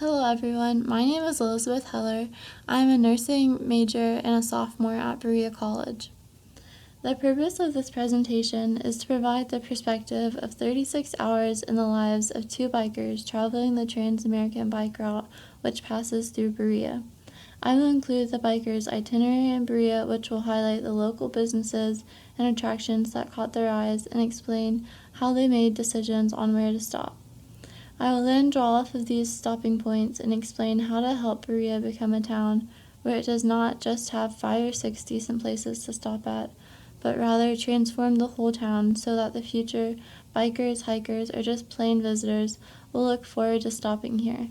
Hello everyone, my name is Elizabeth Heller. I'm a nursing major and a sophomore at Berea College. The purpose of this presentation is to provide the perspective of 36 hours in the lives of two bikers traveling the Trans-American Bike Route which passes through Berea. I will include the bikers' itinerary in Berea, which will highlight the local businesses and attractions that caught their eyes and explain how they made decisions on where to stop. I will then draw off of these stopping points and explain how to help Berea become a town where it does not just have 5 or 6 decent places to stop at, but rather transform the whole town so that the future bikers, hikers, or just plain visitors will look forward to stopping here.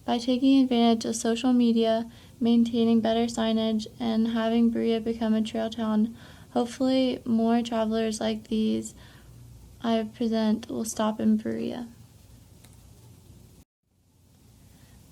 By taking advantage of social media, maintaining better signage, and having Berea become a trail town, hopefully more travelers like these I present will stop in Berea.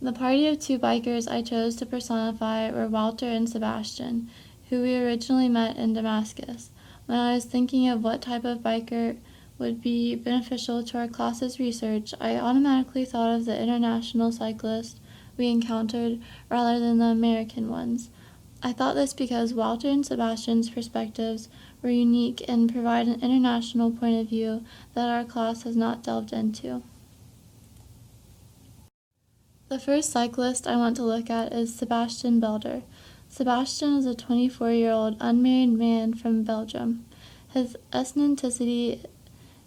The party of two bikers I chose to personify were Walter and Sebastian, who we originally met in Damascus. When I was thinking of what type of biker would be beneficial to our class's research, I automatically thought of the international cyclists we encountered rather than the American ones. I thought this because Walter and Sebastian's perspectives were unique and provide an international point of view that our class has not delved into. The first cyclist I want to look at is Sebastian Belder. Sebastian is a 24-year-old unmarried man from Belgium. His ethnicity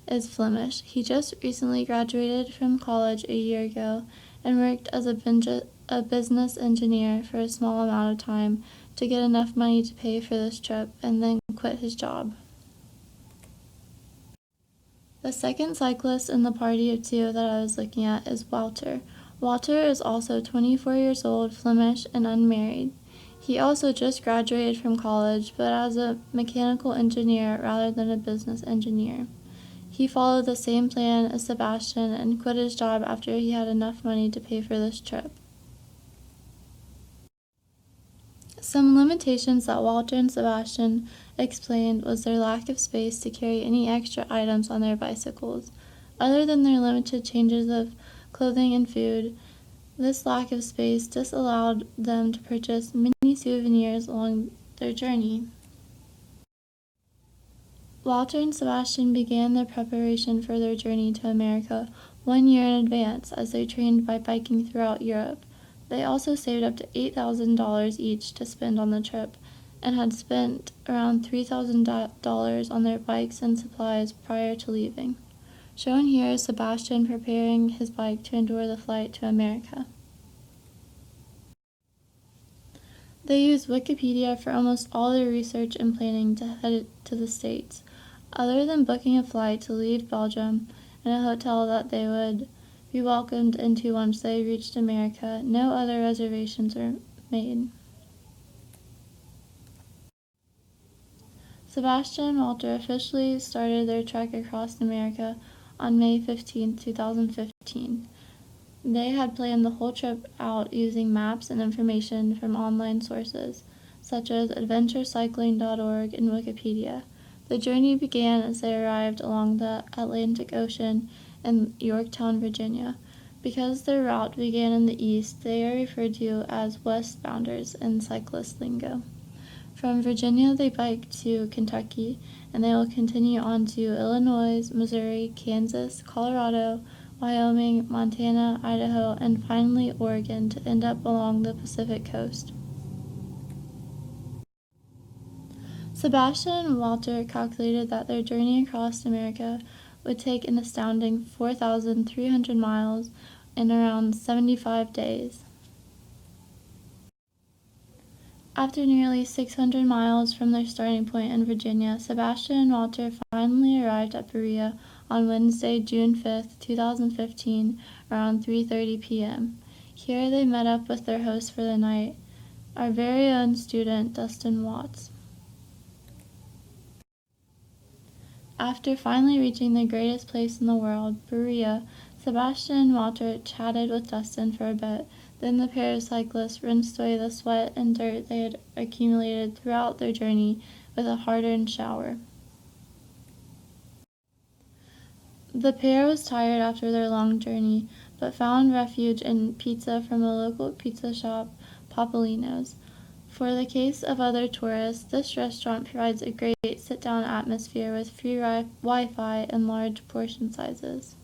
is Flemish. He just recently graduated from college a year ago and worked as a business engineer for a small amount of time to get enough money to pay for this trip and then quit his job. The second cyclist in the party of two that I was looking at is Walter. Walter is also 24 years old, Flemish, and unmarried. He also just graduated from college, but as a mechanical engineer rather than a business engineer. He followed the same plan as Sebastian and quit his job after he had enough money to pay for this trip. Some limitations that Walter and Sebastian explained was their lack of space to carry any extra items on their bicycles. Other than their limited changes of clothing and food, this lack of space disallowed them to purchase many souvenirs along their journey. Walter and Sebastian began their preparation for their journey to America 1 year in advance as they trained by biking throughout Europe. They also saved up to $8,000 each to spend on the trip and had spent around $3,000 on their bikes and supplies prior to leaving. Shown here is Sebastian preparing his bike to endure the flight to America. They used Wikipedia for almost all their research and planning to head to the States. Other than booking a flight to leave Belgium and a hotel that they would be welcomed into once they reached America, no other reservations were made. Sebastian and Walter officially started their trek across America on May 15, 2015. They had planned the whole trip out using maps and information from online sources, such as adventurecycling.org and Wikipedia. The journey began as they arrived along the Atlantic Ocean in Yorktown, Virginia. Because their route began in the east, they are referred to as westbounders in cyclist lingo. From Virginia, they bike to Kentucky, and they will continue on to Illinois, Missouri, Kansas, Colorado, Wyoming, Montana, Idaho, and finally Oregon to end up along the Pacific coast. Sebastian and Walter calculated that their journey across America would take an astounding 4,300 miles in around 75 days. After nearly 600 miles from their starting point in Virginia, Sebastian and Walter finally arrived at Berea on Wednesday, June 5, 2015, around 3:30 p.m. Here they met up with their host for the night, our very own student, Dustin Watts. After finally reaching the greatest place in the world, Berea, Sebastian and Walter chatted with Dustin for a bit. Then the pair of cyclists rinsed away the sweat and dirt they had accumulated throughout their journey with a hard-earned shower. The pair was tired after their long journey, but found refuge in pizza from a local pizza shop, Popolino's. For the case of other tourists, this restaurant provides a great sit-down atmosphere with free Wi-Fi and large portion sizes.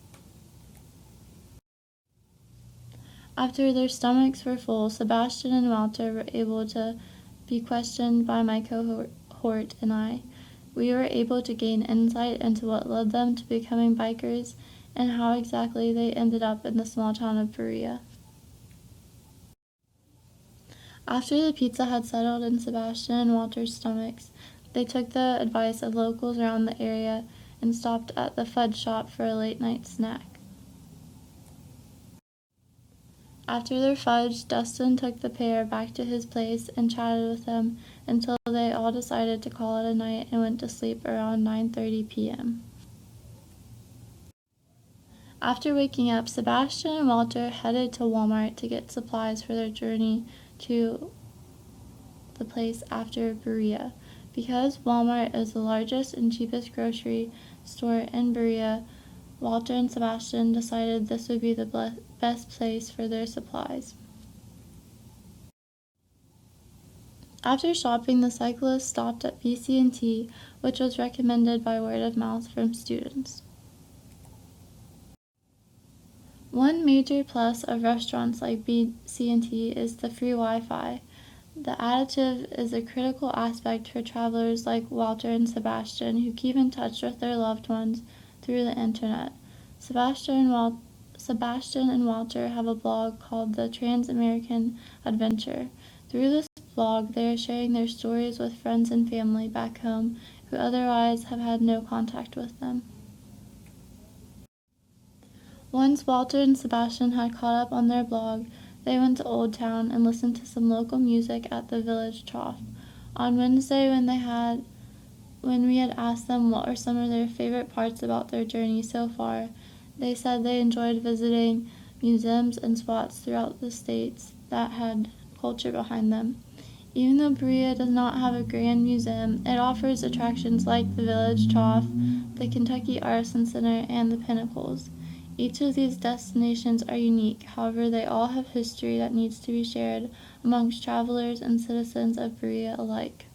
After their stomachs were full, Sebastian and Walter were able to be questioned by my cohort and I. We were able to gain insight into what led them to becoming bikers and how exactly they ended up in the small town of Berea. After the pizza had settled in Sebastian and Walter's stomachs, they took the advice of locals around the area and stopped at the fudge shop for a late-night snack. After their fudge, Dustin took the pair back to his place and chatted with them until they all decided to call it a night and went to sleep around 9:30 p.m. After waking up, Sebastian and Walter headed to Walmart to get supplies for their journey to the place after Berea. Because Walmart is the largest and cheapest grocery store in Berea, Walter and Sebastian decided this would be the best place for their supplies. After shopping, the cyclists stopped at BC&T, which was recommended by word of mouth from students. One major plus of restaurants like BC&T is the free Wi-Fi. The additive is a critical aspect for travelers like Walter and Sebastian who keep in touch with their loved ones through the internet. Sebastian and Walter have a blog called the Trans-American Adventure. Through this blog, they are sharing their stories with friends and family back home who otherwise have had no contact with them. Once Walter and Sebastian had caught up on their blog, they went to Old Town and listened to some local music at the village trough. On Wednesday, when we had asked them what were some of their favorite parts about their journey so far, they said they enjoyed visiting museums and spots throughout the states that had culture behind them. Even though Berea does not have a grand museum, it offers attractions like the village trough, the Kentucky Artisan Center, and the Pinnacles. Each of these destinations are unique, however they all have history that needs to be shared amongst travelers and citizens of Berea alike.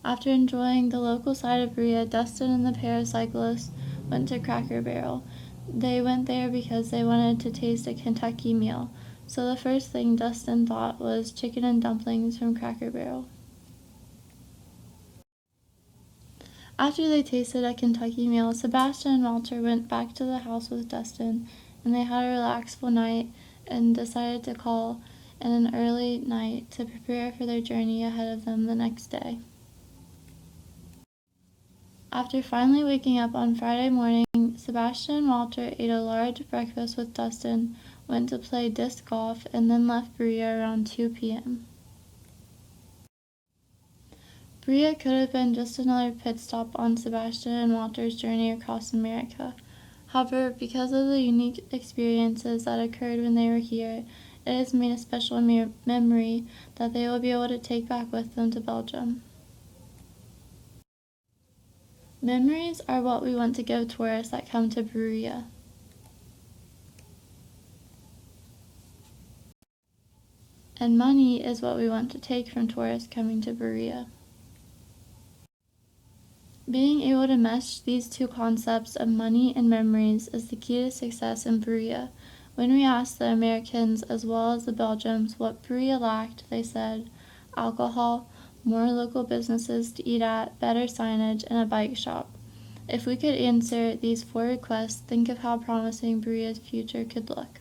After enjoying the local side of Berea, Dustin and the pair of cyclists went to Cracker Barrel. They went there because they wanted to taste a Kentucky meal, so the first thing Dustin thought was chicken and dumplings from Cracker Barrel. After they tasted a Kentucky meal, Sebastian and Walter went back to the house with Dustin, and they had a relaxful night and decided to call in an early night to prepare for their journey ahead of them the next day. After finally waking up on Friday morning, Sebastian and Walter ate a large breakfast with Dustin, went to play disc golf, and then left Berea around 2 p.m. Berea could have been just another pit stop on Sebastian and Walter's journey across America. However, because of the unique experiences that occurred when they were here, it has made a special memory that they will be able to take back with them to Belgium. Memories are what we want to give tourists that come to Berea. And money is what we want to take from tourists coming to Berea. Being able to mesh these two concepts of money and memories is the key to success in Berea. When we asked the Americans as well as the Belgians what Berea lacked, they said alcohol, more local businesses to eat at, better signage, and a bike shop. If we could answer these 4 requests, think of how promising Berea's future could look.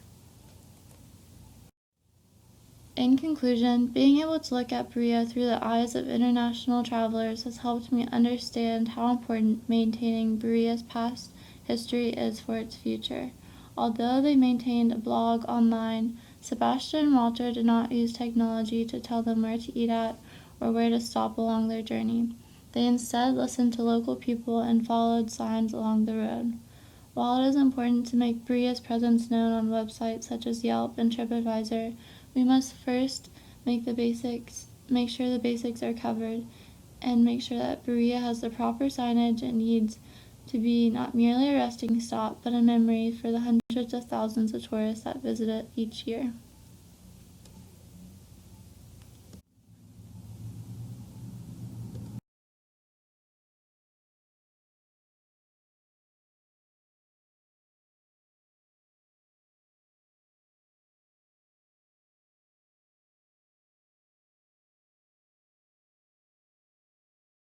In conclusion, being able to look at Berea through the eyes of international travelers has helped me understand how important maintaining Berea's past history is for its future. Although they maintained a blog online, Sebastian and Walter did not use technology to tell them where to eat at or where to stop along their journey. They instead listened to local people and followed signs along the road. While it is important to make Berea's presence known on websites such as Yelp and TripAdvisor, we must first make sure the basics are covered, and make sure that Berea has the proper signage it needs to be not merely a resting stop, but a memory for the hundreds of thousands of tourists that visit it each year.